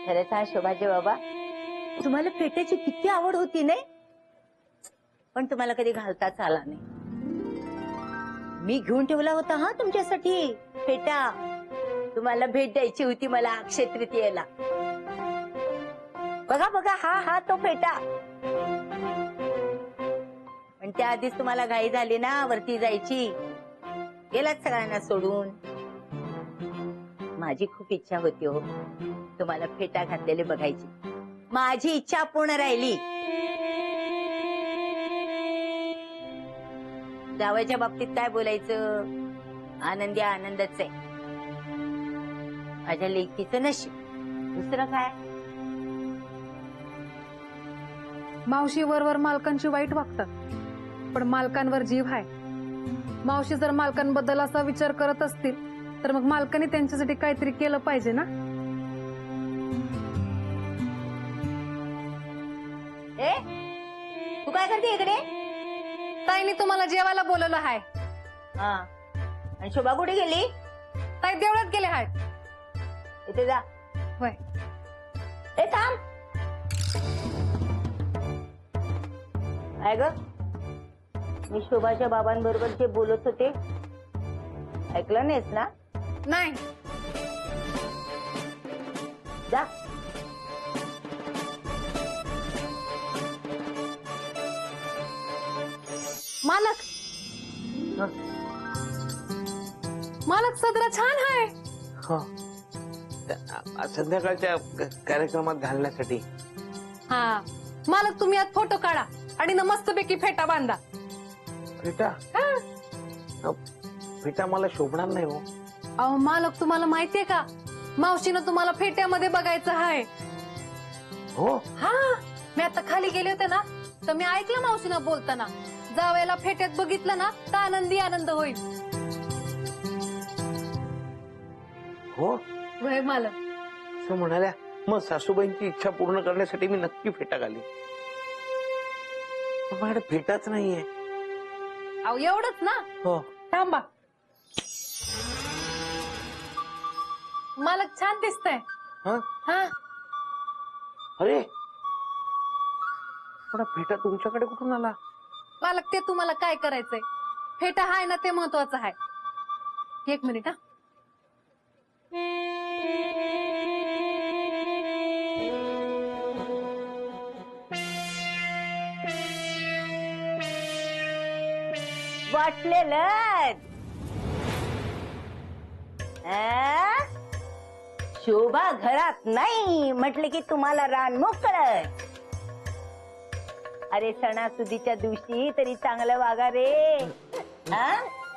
खरंच हा शोभाजी बाबा, तुम्हाला फेट्याची किती आवड होती नाही, पण तुम्हाला कधी घालताच आला नाही. मी घेऊन ठेवला होता हा तुमच्यासाठी फेटा. तुम्हाला भेट द्यायची होती मला अक्षय तृतीयेला. बघा बघा, हा तो फेटा. पण त्याआधीच तुम्हाला घाई झाली ना वरती जायची, गेलात सगळ्यांना सोडून. माझी खूप इच्छा होती हो तुम्हाला फेटा घातलेले बघायची. माझी इच्छा पूर्ण राहिली. जावयाच्या बाबतीत काय बोलायचं, आनंदी आनंदच आहे. माझ्या लेकीचं नशीब, दुसरं काय. मावशी वरवर मालकांची वाईट वागतात, पण मालकांवर जीव आहे. मावशी जर मालकांबद्दल असा विचार करत असतील तर मग मालकांनी त्यांच्यासाठी काहीतरी केलं पाहिजे ना. ए, तू काय करते इकडे? ताईने तुम्हाला जेवायला बोलवलं आहे. हा, आणि शोभा कुठे गेली? ताई देवळात गेले आहेत. इथे जा. होय. ए थांब. काय ग, मी शोभाच्या बाबांबरोबर जे बोलत होते ऐकलं नाहीस ना? नाही. जा. मालक, मालक सदरा छान आहे. हो, संध्याकाळच्या कार्यक्रमात घालण्यासाठी. हा मालक, तुम्ही आज फोटो काढा आणि ना मस्तपैकी फेटा बांधा. फेटा? फेटा मला शोभणार नाही हो. अहो मालक, तुम्हाला माहितीये का, मावशीनं तुम्हाला फेट्यामध्ये बघायचं आहे. हो? हा, मी आता खाली गेले होते ना, तर मी ऐकलं मावशीनं बोलताना, जावयाला फेट्यात बघितलं ना तर आनंदी आनंद होईल. हो वय मालक. असं म्हणाल्या, मग सासूबाईंची इच्छा पूर्ण करण्यासाठी मी नक्की फेटा घाली. पण माझ्याकडे फेटाच नाहीये. अहो एवढंच ना. हो. थांबा. मालक छान दिसतंय. हा? हा, अरे, पण फेटा तुमच्याकडे कुठून आला? मालक ते तुम्हाला काय करायचंय, फेटा हाय ना ते महत्वाचं आहे. एक मिनिट. हा, वाटलेलं शोभा घरात नाही म्हटले की तुम्हाला रान मोकळं. अरे सणासुदीच्या दिवशी तरी चांगलं वागा रे.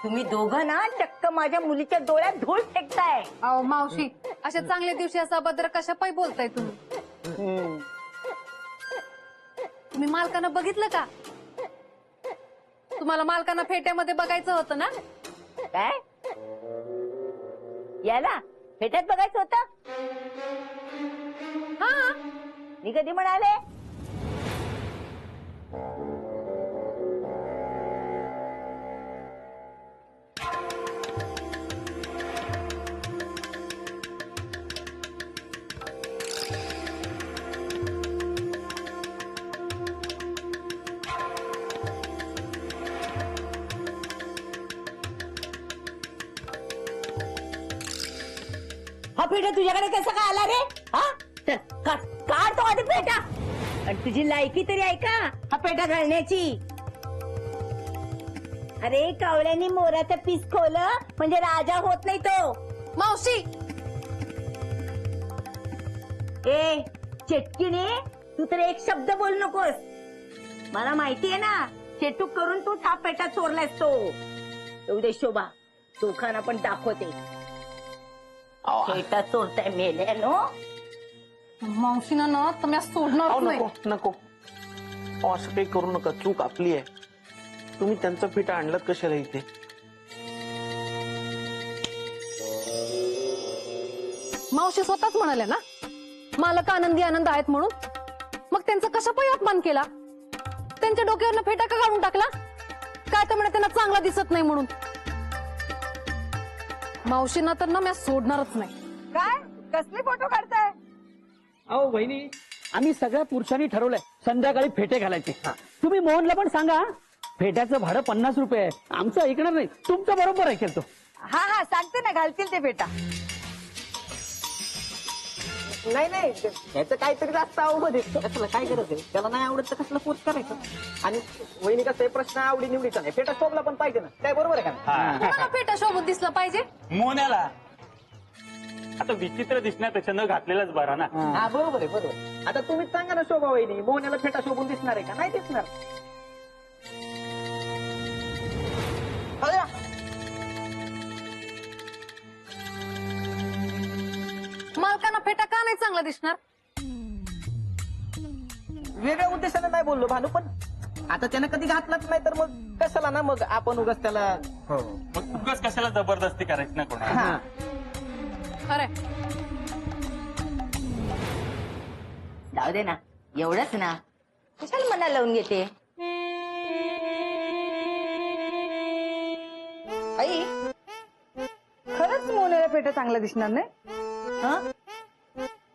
तुम्ही दोघं ना चक्क माझ्या मुलीच्या डोळ्यात धूळ फेकताय. अहो मावशी, अशा चांगल्या दिवशी असा बद्र कशा पायी बोलताय तुम्ही? तुम्ही मालकानं बघितलं का? तुम्हाला मालकांना फेट्यामध्ये बघायचं होतं ना? काय याला फेट्यात बघायचं होतं? हा, मी कधी म्हणाले? हा फेटा तुझ्याकडे कसा काय आला रे? हा, काढ तो आधी फेटा. आणि तुझी लायकी तरी आहे का हा पेटा घालण्याची? अरे कावळ्यांनी मोराचं पीस खोलं म्हणजे राजा होत नाही तो. मावशी. ए चेटकीने, तू तर एक शब्द बोल नकोस. मला माहितीये ना, चेटूक करून तू हा पेटा चोरलायस तो. उद्या शोभा चोखाना पण दाखवते. पेटा चोरताय मेल्यानो. मावशीनं ना तुम्ही सोडणार नाही. नको नको, असं काही करू नका. चूक आपली आहे. तुम्ही त्यांचा फेटा आणलात कशाला इथे? मावशी स्वतःच म्हणाल्या ना, मालक आनंदी आनंद आहेत म्हणून. मग त्यांचा कशा पायी अपमान केला? त्यांच्या डोक्यावरनं फेटा का काढून टाकला? काय तर म्हणे त्यांना चांगला दिसत नाही म्हणून. मावशींना तर ना मी सोडणारच नाही. काय कसले फोटो काढताय? अहो बहिणी, आम्ही सगळ्या पुरुषांनी ठरवलंय संध्याकाळी फेटे घालायचे. तुम्ही मोहनला पण सांगा, फेट्याचं भाडं 50 रुपये आहे. आमचं ऐकणार नाही, तुमचं बरोबर ऐकेल तो. हा हा सांगते ना, घालतील ते फेटा. नाही नाही, ह्याचं काहीतरी जास्त अवघड आहे. त्याला काय गरज आहे? त्याला नाही आवडत तर कसलं फोर्स करायचं? आणि वहिनी कसं आहे, प्रश्न आवडी निवडीचा नाही, फेटा शोभला पण पाहिजे ना. काय बरोबर आहे का? तुम्हाला फेटा शोभून दिसलं पाहिजे. मोन्याला आता विचित्र दिसण्यापेक्षा न घातलेलाच बरा ना. हा बरोबर आहे, बरोबर. आता तुम्हीच सांगा ना शोभा वहिनी, मोहन्याला फेटा शोभून दिसणार आहे का? नाही दिसणार. अरे, मालकांना फेटा का नाही चांगला दिसणार? वेगळ्या उद्देशाने नाही बोललो भानू, पण आता त्यानं कधी घातलाच नाही तर मग कशाला ना, मग आपण उगाच त्याला. मग उगाच कशाला जबरदस्ती करायची ना कोणा. हा अरे जाऊ दे ना, एवढंच ना, कशाला मनाला लावून घेते. आई, खरंच मोनेला फेटा चांगला दिसणार नाही? हं?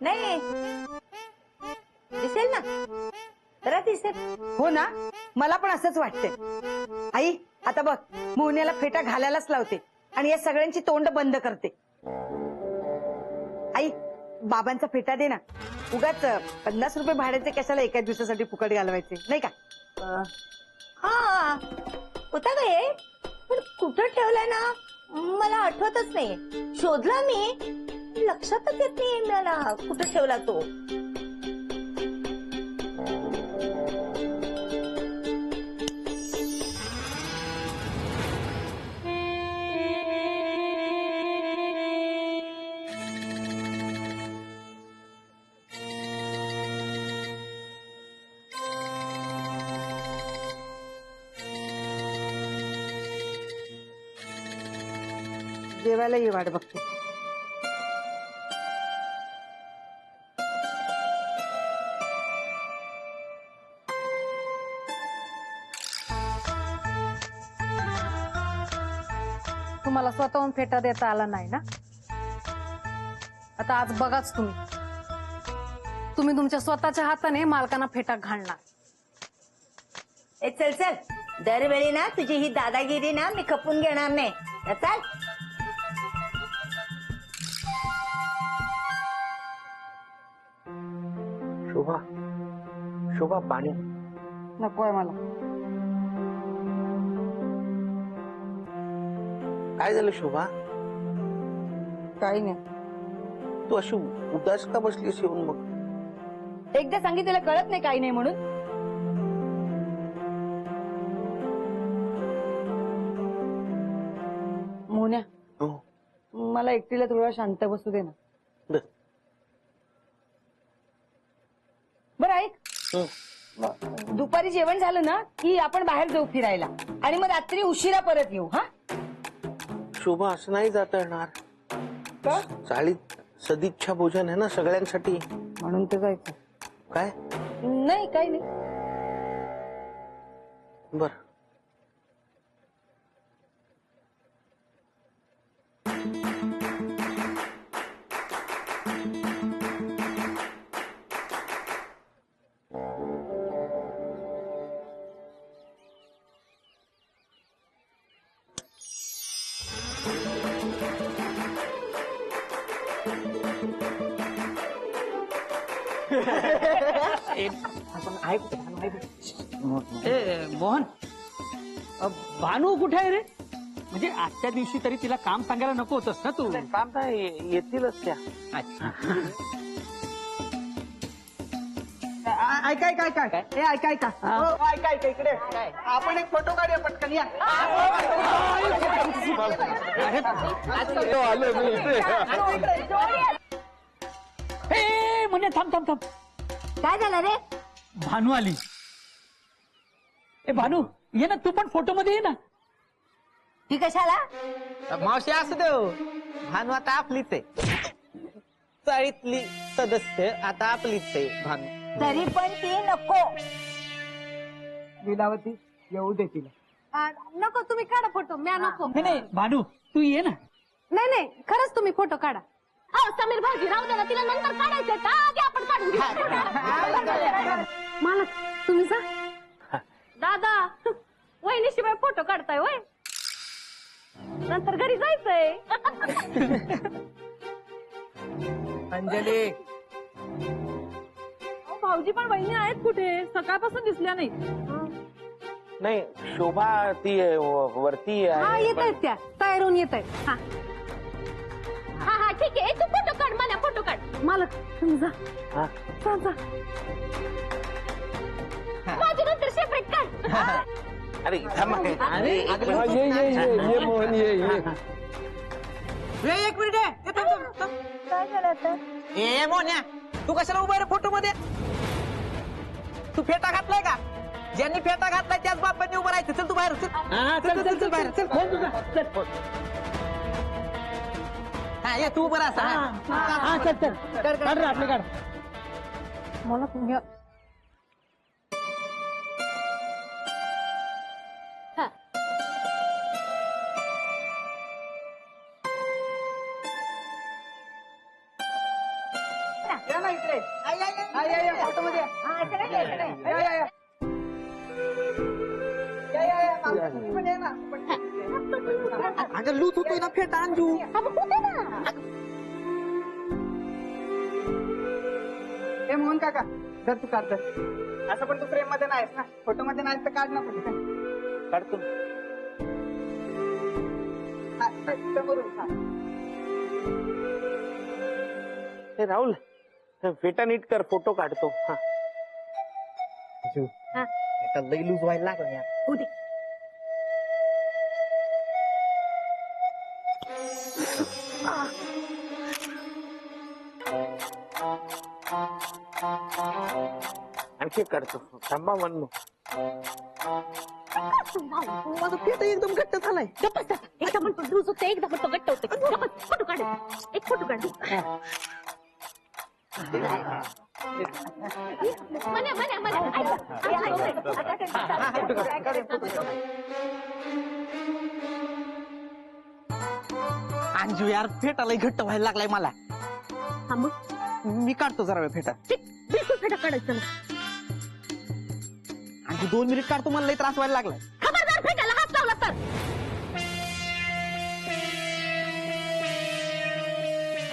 नाही दिसेल ना, जरा दिसेल. हो ना, मला पण असंच वाटतंय. आई आता बघ, मोहन्याला फेटा घालायलाच लावते आणि या सगळ्यांची तोंड बंद करते. आई, बाबांचा फेटा दे ना. उगाच 50 रुपये भाड्याचे कशाला एका दिवसासाठी फुकट घालवायचे, नाही का? हा होता का हे, पण कुठं ठेवलाय ना मला आठवतच नाही. शोधला मी, लक्षातच येत नाही मला कुठं ठेवला तो. जेवायला ये, वाट बघते. तुम्हाला स्वतःहून फेटा देता आला नाही ना? आता आज बघाच तुम्ही तुमच्या स्वतःच्या हाताने मालकांना फेटा घालणार. ए चल चल, दरवेळी ना तुझी ही दादागिरी ना मी खपून घेणार नाही. चल. शोभा, शोभा पाणी. नकोय मला. काय झालं शोभा? काही नाही. तू अशी उदास का बसलीस येऊन? मग एकदा सांगितलेलं कळत नाही काही नाही म्हणून. मोन्या, हो, मला एकटीला थोडा शांत बसू दे ना. बर. बरं ऐक, हं. दुपारी जेवण झालं ना की आपण बाहेर जाऊ फिरायला आणि मग रात्री उशिरा परत येऊ. हा शोभा, असं नाही जाता येणार. का? चाळीत सदिच्छा भोजन आहे ना सगळ्यांसाठी. म्हणून तर जायचं. काय? नाही काही नाही. बर. मोहन, भानू कुठे आहे रे? म्हणजे आजच्या दिवशी तरी तिला काम सांगायला नको होतस ना तू? काम काय, येतीलच त्या. ऐका ऐका ऐका ए ऐका ऐका ऐका ऐका, इकडे आपण एक फोटो काढूया पटकन. या. ए, म्हणे थांब थांब थांब, काय झालं रे? भानू आली. ए भानू, ये ना तू पण फोटो मध्ये ये ना. ती कशाला? मावशी असू देऊ, भानू आता आपलीच आहे. चाळीतली सदस्य आता आपलीच आहे भानू. तरी पण ती नको. लीलावती येऊ दे तिला. नको, तुम्ही काढा फोटो. म्या नको. नाही नाही भानू, तू ये ना. नाही नाही, खरंच तुम्ही फोटो काढा. समीर भाऊजी राहू दे ना, तिला नंतर काढायचं का? आधी आपण काढून घेऊ. मालक तुम्ही जा. दादा वहिनीशिवाय फोटो काढताय वय, नंतर घरी जायचंय. अंजली भाऊजी पण वहिनी आहेत कुठे, सकाळपासून दिसल्या नाही. नाही शोभा ती वरती हा येत आहेत त्या, तयार होऊन येत आहेत. हा हा हा ठीक आहे, तू फोटो काढ, मला फोटो काढ. मालक तुम्ही जा. हा. जा जा. माझ्या नंतर सेपरेट काढ. अरे थांबा. अरे, ये मोहन ये एक मिनिट आहे. ए, थांब, थांब, थांब. काय झालं आता? ए मोन्या, तू कशाला उभा रे फोटो मध्ये? तू फेटा घातलाय का? ज्यांनी फेटा घातलाय त्याच बापांनी उभं राहायचं. चल तू बाहेर चल. चल चल चल बाहेर चल. फोन तुझा. चल. हा ये तू उभं राहा. हा चल चल काढ रे आपले काढ. मला तुम्ही या ना इकडे. या, फोटो मध्ये. हा, इकडे ये, इकडे ये. या. तुम्ही पण या ना. अगं लूट होतोय ना फेटा अंजू. हे मोहन काका जर तू काढ असं, पण तू फ्रेम मध्ये नाहीस ना, फोटो मध्ये नाहीस तर काढ ना पण. काढतो. समोरून हा. हे राहुल फेटा नीट कर, फोटो काढतो. हा आता लई लूज व्हायला लागला यार. आणखी काढतो. थांबा म्हणलो. माझा फेटा एकदम घट्ट झालाय. एकदा म्हणतो लूज होते, एकदा म्हणतो गट्ट होते. फोटो काढ, एक फोटो काढ. मना अंजू यार फेटा लई घट्ट व्हायला लागलाय मला. मी काढतो जरा वेळ फेटा. बिलकुल फेटा काढायचं ना. अंजू 2 मिनिट काढतो, मला लई त्रास व्हायला लागलाय. खबरदार फेटाला हात लावला तर.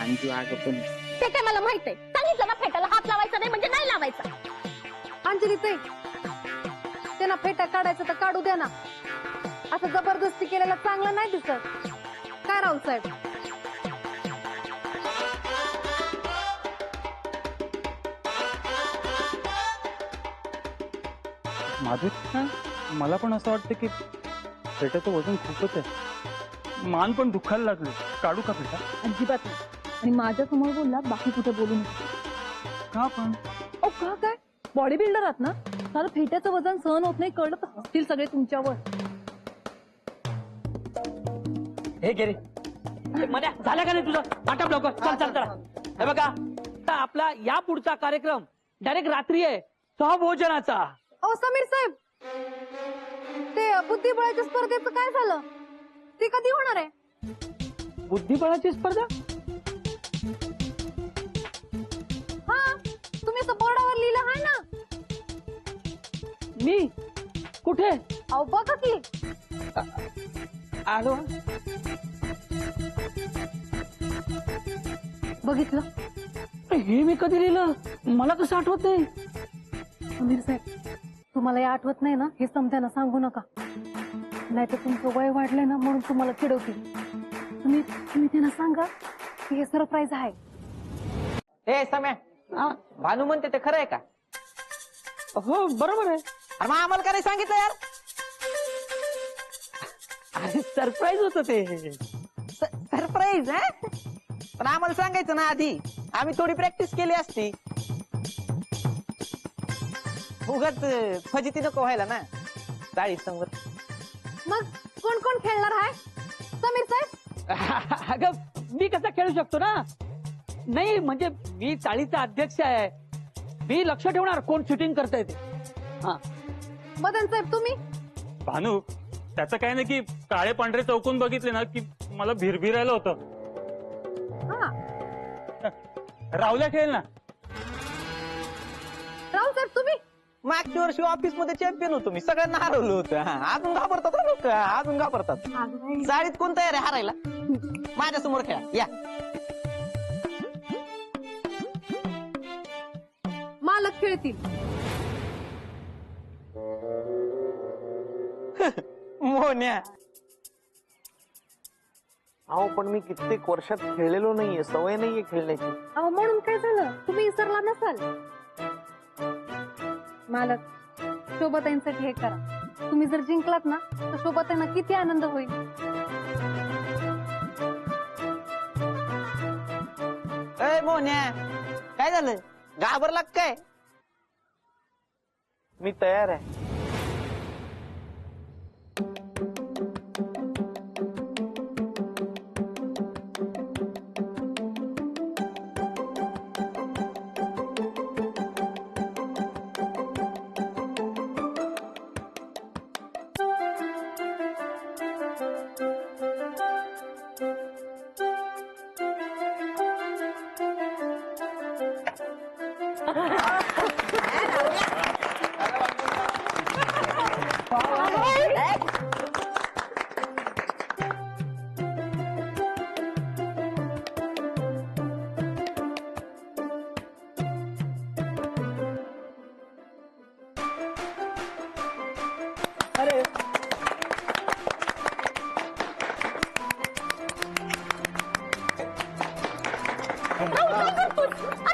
अंजू अगं पण ते काय मला माहित आहे, सांगितलं ना फेटाला हात लावायचा नाही म्हणजे नाही लावायचा. अंजली ताई, त्यांना फेटा काढायचं तर काढू द्या ना. असं जबरदस्ती केलेला चांगलं नाही दिसत. काय राहुल साहेब? माधुरी, मला पण असं वाटतं की फेट्याचं वजन खूपच आहे. मान पण दुखायला लागले. काढू का फेटा? अजिबात नाही. आणि माझ्या समोर बोलला, बाकी कुठे बोलू नका. का पण? ओ का काय, बॉडी बिल्डर आहात ना, सारं फेट्याचं वजन सहन होत नाही, कळलं तर हसतील सगळे तुमच्यावर. हे गे रे. मध्या झाल्या का नाही तुझं? आटप लवकर. चल चल चला. हे बघा आता आपला या पुढचा कार्यक्रम डायरेक्ट रात्री आहे, सहभोजनाचा. ओ समीर साहेब, ते बुद्धिबळाच्या स्पर्धेचं काय झालं? ते कधी होणार आहे? बुद्धिबळाची स्पर्धा? हा, तुम्ही असं बोर्डावर लिहिलं आहे ना. मी कुठे? अहो बघा की. आलो. बघितलं? हे मी कधी लिहिलं? मला कसं आठवत नाही. समीर साहेब, तुम्हाला हे आठवत नाही ना, हे समजायला सांगू नका, नाहीतर तुमचं वय वाढलंय ना म्हणून तुम्हाला चिडवतील. तुम्ही त्यांना सांगा की हे सरप्राईज आहे. ए सम्या, भानू म्हणते ते खरं आहे का? हो बरोबर आहे. अरे मग आम्हाला काय नाही सांगितलं यार? अरे सरप्राईज होतं ते. सरप्राईज आहे, पण आम्हाला सांगायचं ना आधी, आम्ही थोडी प्रॅक्टिस केली असती. उगाच फजिती नको व्हायला ना 40 संगत. मग कोण कोण खेळणार आहे? समीर साहेब? अगं मी कसा खेळू शकतो ना. नाही म्हणजे मी चाळीचा अध्यक्ष आहे, मी लक्ष ठेवणार कोण शूटिंग करताय ते. हा मदन साहेब तुम्ही? भानू, त्याचं काय नाही की काळे पांढरे चौकून बघितले ना की मला भिरभिरायला होतं. हा राहुल्या खेळ ना. राहुल साहेब तुम्ही? मागच्या वर्षी ऑफिस मध्ये चॅम्पियन होतो मी, सगळ्यांना हरवलं होतं. अजून घाबरतात लोक, अजून घाबरतात. साडीत कोण तयार आहे हारायला? माझ्या समोर खेळा या. मालक खेळतील. मोन्या अहो पण मी कित्येक वर्षात खेळलेलो नाहीये, सवय नाहीये खेळण्याची. अहो म्हणून काय झालं, तुम्ही विसरला नसाल. मालक, शोभाताईंसाठी हे करा. तुम्ही जर जिंकलात ना तर शोभाताईंना किती आनंद होईल. ए मोन्या, काय झालं? घाबरला का काय? मी तयार आहे. अरे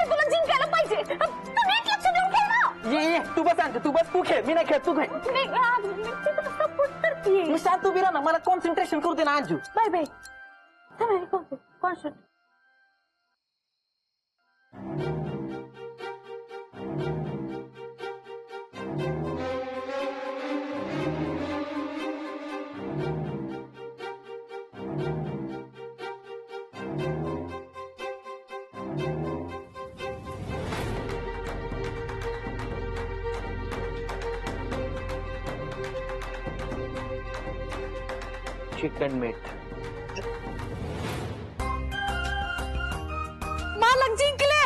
तुला जिंकायला पाहिजे. तू नीट लक्ष देऊन खेळ ना. ये तू बस आणते, तू बस, तू खेळ, मी नाही खेळ, तू खेळ. मी तुला सपोर्ट करते. मी शांत उभी राहा ना, मला कॉन्सन्ट्रेशन करू दे ना Anju. Bye bye. Concert. Chicken मीठ. मालक जिंकले.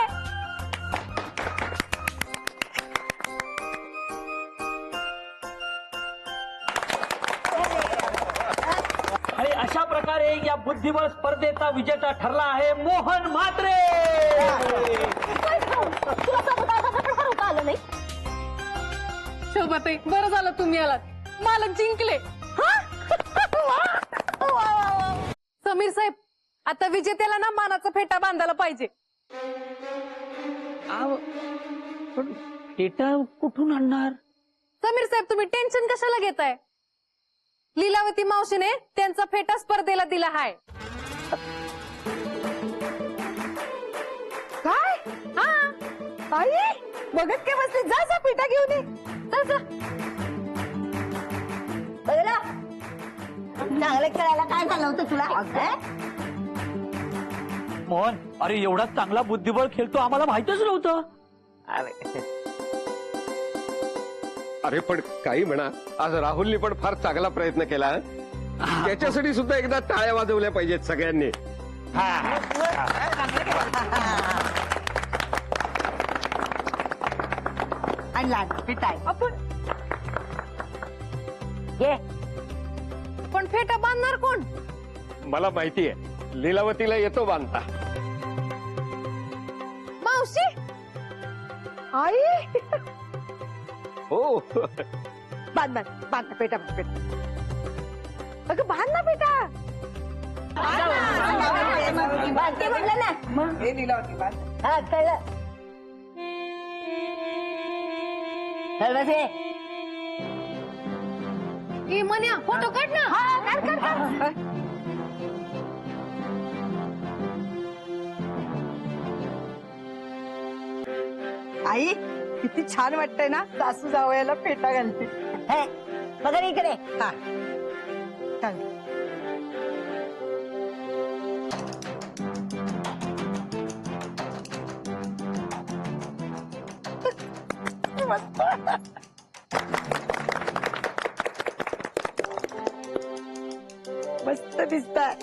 आणि अशा प्रकारे या बुद्धिबळ स्पर्धेचा विजेता ठरला आहे मोहन म्हात्रे. तुला सोबत हरवता आलं नाही. शोभाताई, बरं झालं तुम्ही आलात. मालक जिंकले. समीर साहेब, आता विजेत्याला ना मानाचा फेटा बांधायला पाहिजे. पण फेटा कुठून आणणार? समीर साहेब, तुम्ही टेन्शन कशाला घेताय? लीलावती मावशीने त्यांचा फेटा स्पर्धेला दिला आहे. काय? हा, आई बघत काय बसली, जा जा पिठा घेऊन ये. चल चल. बघला चांगलं खेळायला काय झालं होतं तुला? मोहन, अरे एवढा चांगला बुद्धिबळ खेळतो आम्हाला माहितच नव्हतं. अरे पण काही म्हणा, आज राहुलनी पण फार चांगला प्रयत्न केला. त्याच्यासाठी सुद्धा एकदा टाळ्या वाजवल्या पाहिजेत सगळ्यांनी. आणि लाड पिठाय. आपण ये पण फेटा बांधणार कोण? मला माहितीये, लीलावतीला येतो बांधता. मावशी. आई हो. बांध बांध बांध पेटा बांध पेटा. अगं बांध ना पेटा. बांधते म्हटलं ना. मग हे लीलावती बांध. हा कळलं. चल बस ये. ए मन्या, फोटो काढ ना. आई किती छान वाटतंय ना, सासू जावयाला पेटा घालते. हे, बघा रे इकडे. हा चाल. मस्त दिसताय.